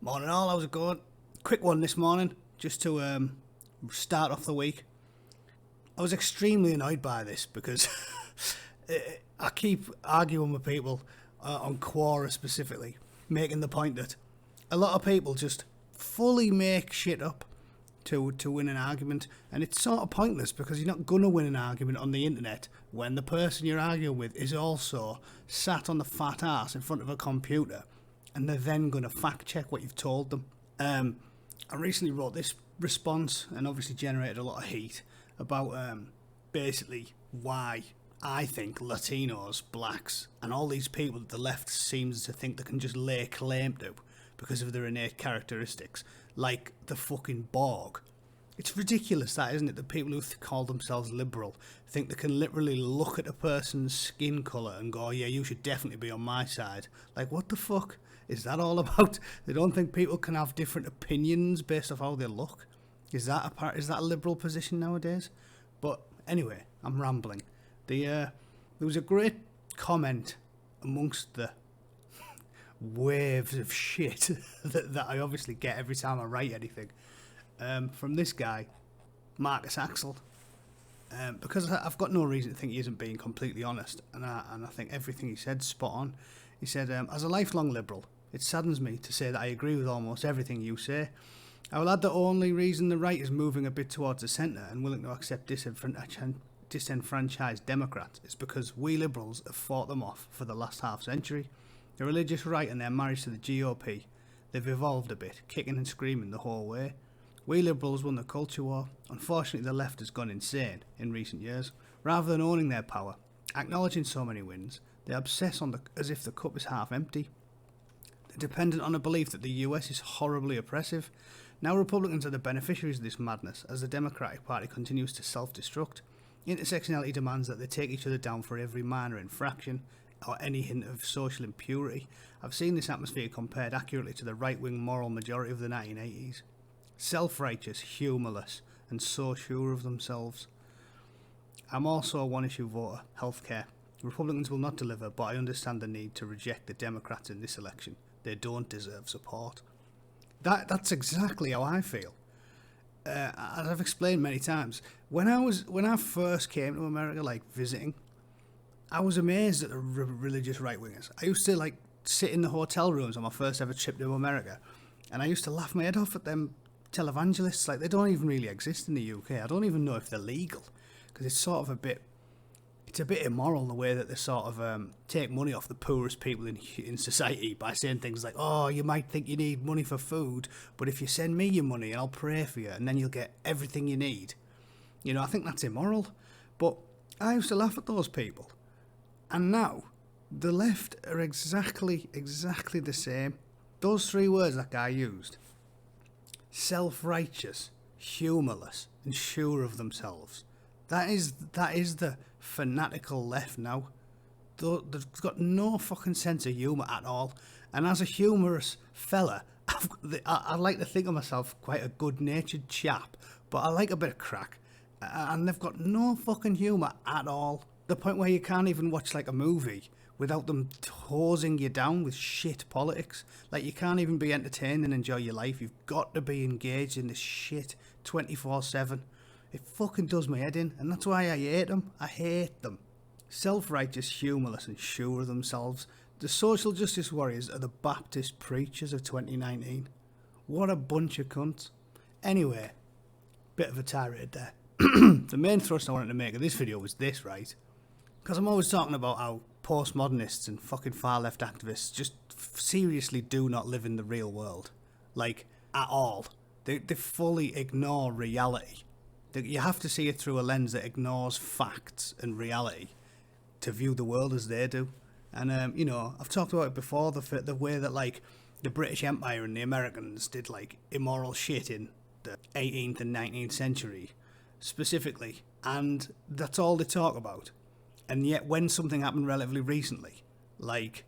Morning all, how's it going? Quick one this morning, just to start off the week. I was extremely annoyed by this because I keep arguing with people on Quora specifically, making the point that a lot of people just fully make shit up to win an argument, and it's sort of pointless because you're not going to win an argument on the internet when the person you're arguing with is also sat on the fat ass in front of a computer, and they're then going to fact check what you've told them. I recently wrote this response and obviously generated a lot of heat about basically why I think Latinos, blacks, and all these people that the left seems to think they can just lay claim to because of their innate characteristics, like the fucking Borg. It's ridiculous, that, isn't it? The people who call themselves liberal think they can literally look at a person's skin colour and go, yeah, you should definitely be on my side. Like, what the fuck is that all about? They don't think people can have different opinions based off how they look. Is that a liberal position nowadays? But anyway, I'm rambling. There was a great comment amongst the waves of shit that I obviously get every time I write anything, from this guy, Marcus Axel, because I've got no reason to think he isn't being completely honest, and I think everything he said's spot on. He said, as a lifelong liberal, it saddens me to say that I agree with almost everything you say. I will add the only reason the right is moving a bit towards the centre and willing to accept disenfranchised Democrats is because we liberals have fought them off for the last half century. The religious right and their marriage to the GOP, they've evolved a bit, kicking and screaming the whole way. We liberals won the culture war. Unfortunately, the left has gone insane in recent years. Rather than owning their power, acknowledging so many wins, they obsess on as if the cup is half empty. They're dependent on a belief that the US is horribly oppressive. Now Republicans are the beneficiaries of this madness as the Democratic Party continues to self-destruct. Intersectionality demands that they take each other down for every minor infraction or any hint of social impurity. I've seen this atmosphere compared accurately to the right-wing moral majority of the 1980s. Self-righteous, humourless, and so sure of themselves. I'm also a one-issue voter, healthcare. Republicans will not deliver, but I understand the need to reject the Democrats in this election. They don't deserve support. That's exactly how I feel. As I've explained many times, when I first came to America, like visiting, I was amazed at the religious right-wingers. I used to sit in the hotel rooms on my first ever trip to America, and I used to laugh my head off at them televangelists. Like, they don't even really exist in the UK. I don't even know if they're legal, because it's sort of a bit immoral the way that they sort of take money off the poorest people in society by saying things like, oh, you might think you need money for food, but if you send me your money and I'll pray for you and then you'll get everything you need. You know, I think that's immoral. But I used to laugh at those people. And now, the left are exactly the same. Those three words that guy used: self-righteous, humourless, and sure of themselves. That is the fanatical left now. They've got no fucking sense of humour at all. And as a humorous fella, I like to think of myself quite a good-natured chap, but I like a bit of crack. And they've got no fucking humour at all. The point where you can't even watch like a movie without them hosing you down with shit politics. Like, you can't even be entertained and enjoy your life. You've got to be engaged in this shit 24/7. It fucking does my head in, and that's why I hate them. I hate them. Self-righteous, humourless, and sure of themselves. The social justice warriors are the Baptist preachers of 2019. What a bunch of cunts. Anyway, bit of a tirade there. The main thrust I wanted to make of this video was this, right? Because I'm always talking about how postmodernists and fucking far-left activists just seriously do not live in the real world. Like, at all. They fully ignore reality. You have to see it through a lens that ignores facts and reality to view the world as they do. And, you know, I've talked about it before, the way that, like, the British Empire and the Americans did, like, immoral shit in the 18th and 19th century, specifically. And that's all they talk about. And yet, when something happened relatively recently, like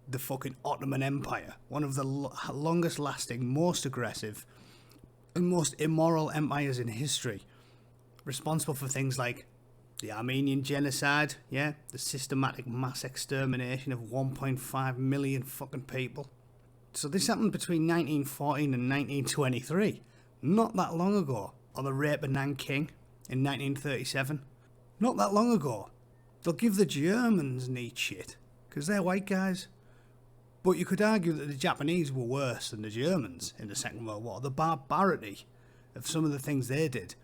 the fucking Ottoman Empire, one of the longest-lasting, most aggressive, and most immoral empires in history, responsible for things like the Armenian genocide, the systematic mass extermination of 1.5 million fucking people, So this happened between 1914 and 1923. Not that long ago. Or the rape of Nanking in 1937. Not that long ago. They'll give the Germans neat shit, because they're white guys. But you could argue that the Japanese were worse than the Germans in the Second World War. The barbarity of some of the things they did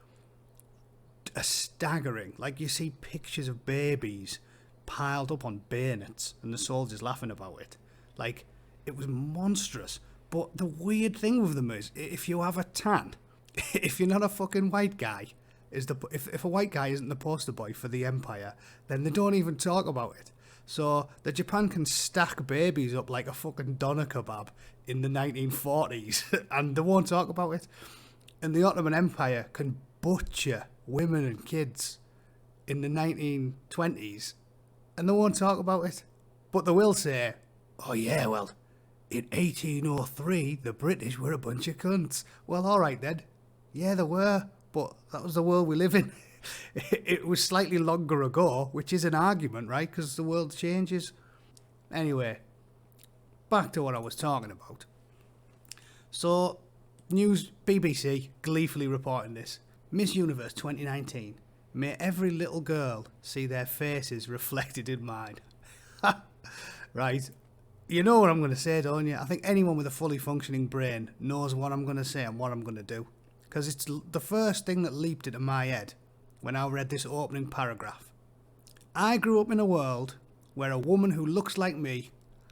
are staggering. Like, you see pictures of babies piled up on bayonets and the soldiers laughing about it. Like, it was monstrous. But the weird thing with them is, if you have a tan, if you're not a fucking white guy, if a white guy isn't the poster boy for the empire, then they don't even talk about it. So the Japan can stack babies up like a fucking doner kebab in the 1940s and they won't talk about it. And the Ottoman Empire can butcher women and kids in the 1920s and they won't talk about it. But they will say, oh yeah, well, in 1803 the British were a bunch of cunts. Well, alright then. Yeah, they were, but that was the world we live in. It was slightly longer ago, which is an argument, right? Because the world changes. Anyway, back to what I was talking about. So, BBC gleefully reporting this. Miss Universe 2019. May every little girl see their faces reflected in mine. Right. You know what I'm going to say, don't you? I think anyone with a fully functioning brain knows what I'm going to say and what I'm going to do. Because it's the first thing that leaped into my head when I read this opening paragraph. I grew up in a world where a woman who looks like me,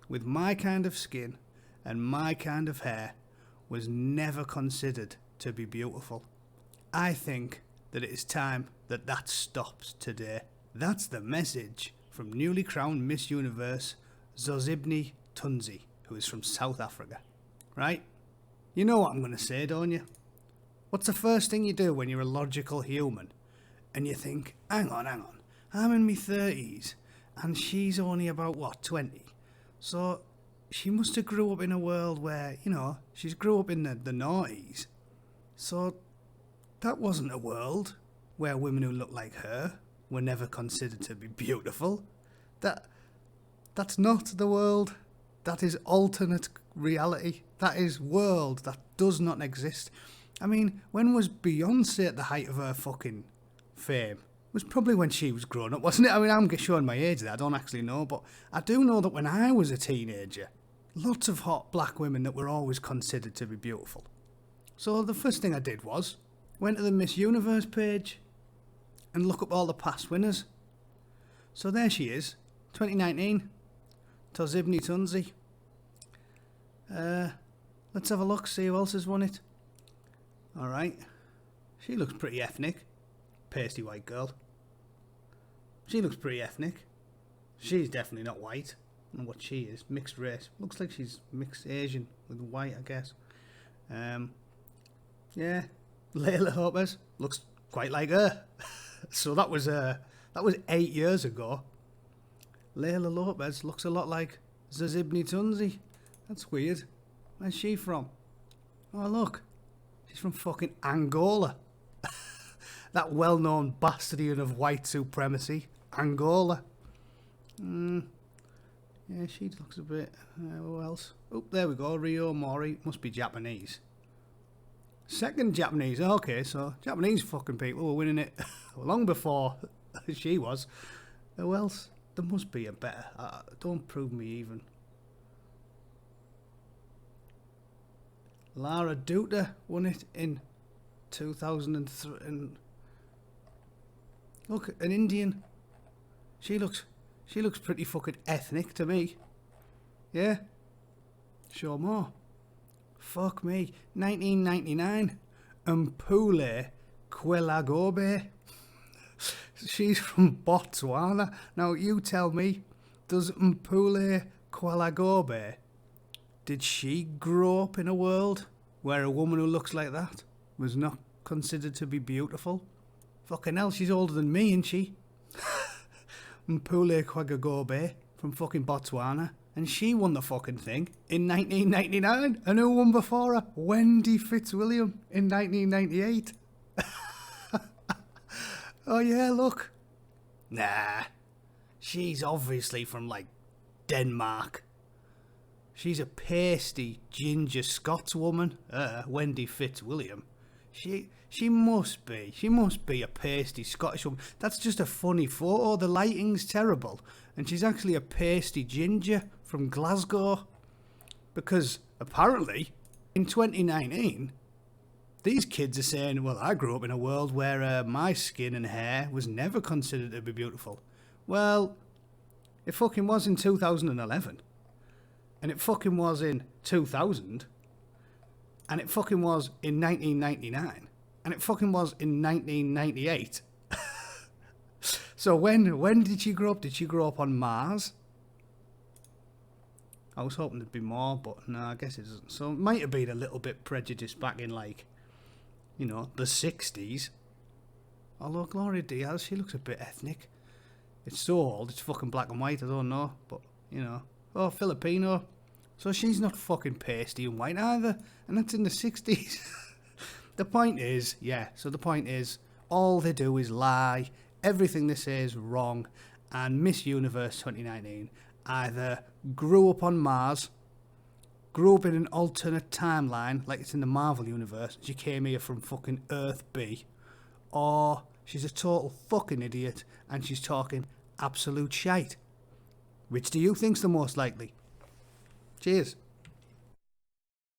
with my kind of skin and my kind of hair, was never considered to be beautiful. I think that it is time that that stops today. That's the message from newly crowned Miss Universe Zozibni Tunzi, who is from South Africa. Right? You know what I'm going to say, don't you? What's the first thing you do when you're a logical human? And you think, hang on, I'm in my 30s, and she's only about, 20? So, she must have grew up in a world where, she's grew up in the noughties. So, that wasn't a world where women who look like her were never considered to be beautiful. That's not the world. That is alternate reality. That is world that does not exist. I mean, when was Beyonce at the height of her fucking fame? It was probably when she was growing up, wasn't it? I mean, I'm showing my age there, I don't actually know, but I do know that when I was a teenager, lots of hot black women that were always considered to be beautiful. So the first thing I did was, went to the Miss Universe page and look up all the past winners. So there she is, 2019, Zozibni Tunzi. Let's have a look, see who else has won it. Alright, she looks pretty ethnic. Pasty white girl. She looks pretty ethnic. She's definitely not white. I don't know what she is. Mixed race. Looks like she's mixed Asian with white, I guess. Yeah. Layla Lopez looks quite like her. So that was 8 years ago. Layla Lopez looks a lot like Zozibni Tunzi. That's weird. Where's she from? Oh look. She's from fucking Angola. That well-known bastion of white supremacy. Angola. Yeah, she looks a bit... who else? Oh, there we go. Rio Mori. Must be Japanese. Second Japanese. Okay, so Japanese fucking people were winning it long before she was. Who else? There must be a better... don't prove me even. Lara Dutta won it in 2003. And look, an Indian. She looks pretty fucking ethnic to me. Yeah. Show more. Fuck me. 1999. Mpule Kwelagobe. She's from Botswana. Now you tell me, does Mpule Kwelagobe, did she grow up in a world where a woman who looks like that was not considered to be beautiful? Fucking hell, she's older than me, isn't she? Mpule Kwelagobe from fucking Botswana. And she won the fucking thing in 1999. And who won before her? Wendy Fitzwilliam in 1998. Oh yeah, look. Nah. She's obviously from, like, Denmark. She's a pasty, ginger Scotswoman, Wendy Fitzwilliam. She must be a pasty Scottish woman. That's just a funny photo. The lighting's terrible. And she's actually a pasty ginger from Glasgow. Because apparently, in 2019, these kids are saying, well, I grew up in a world where my skin and hair was never considered to be beautiful. Well, it fucking was in 2011. And it fucking was in 2000. And it fucking was in 1999. And it fucking was in 1998. So when did she grow up? Did she grow up on Mars? I was hoping there'd be more, but no, I guess it isn't. So it might have been a little bit prejudiced back in, like, you know, the 60s. Although Gloria Diaz, she looks a bit ethnic. It's so old, it's fucking black and white, I don't know. But, you know, oh, Filipino. So she's not fucking pasty and white either. And that's in the 60s. The point is, all they do is lie. Everything they say is wrong. And Miss Universe 2019 either grew up on Mars, grew up in an alternate timeline, like it's in the Marvel universe, she came here from fucking Earth B, or she's a total fucking idiot and she's talking absolute shite. Which do you think's the most likely? Cheers.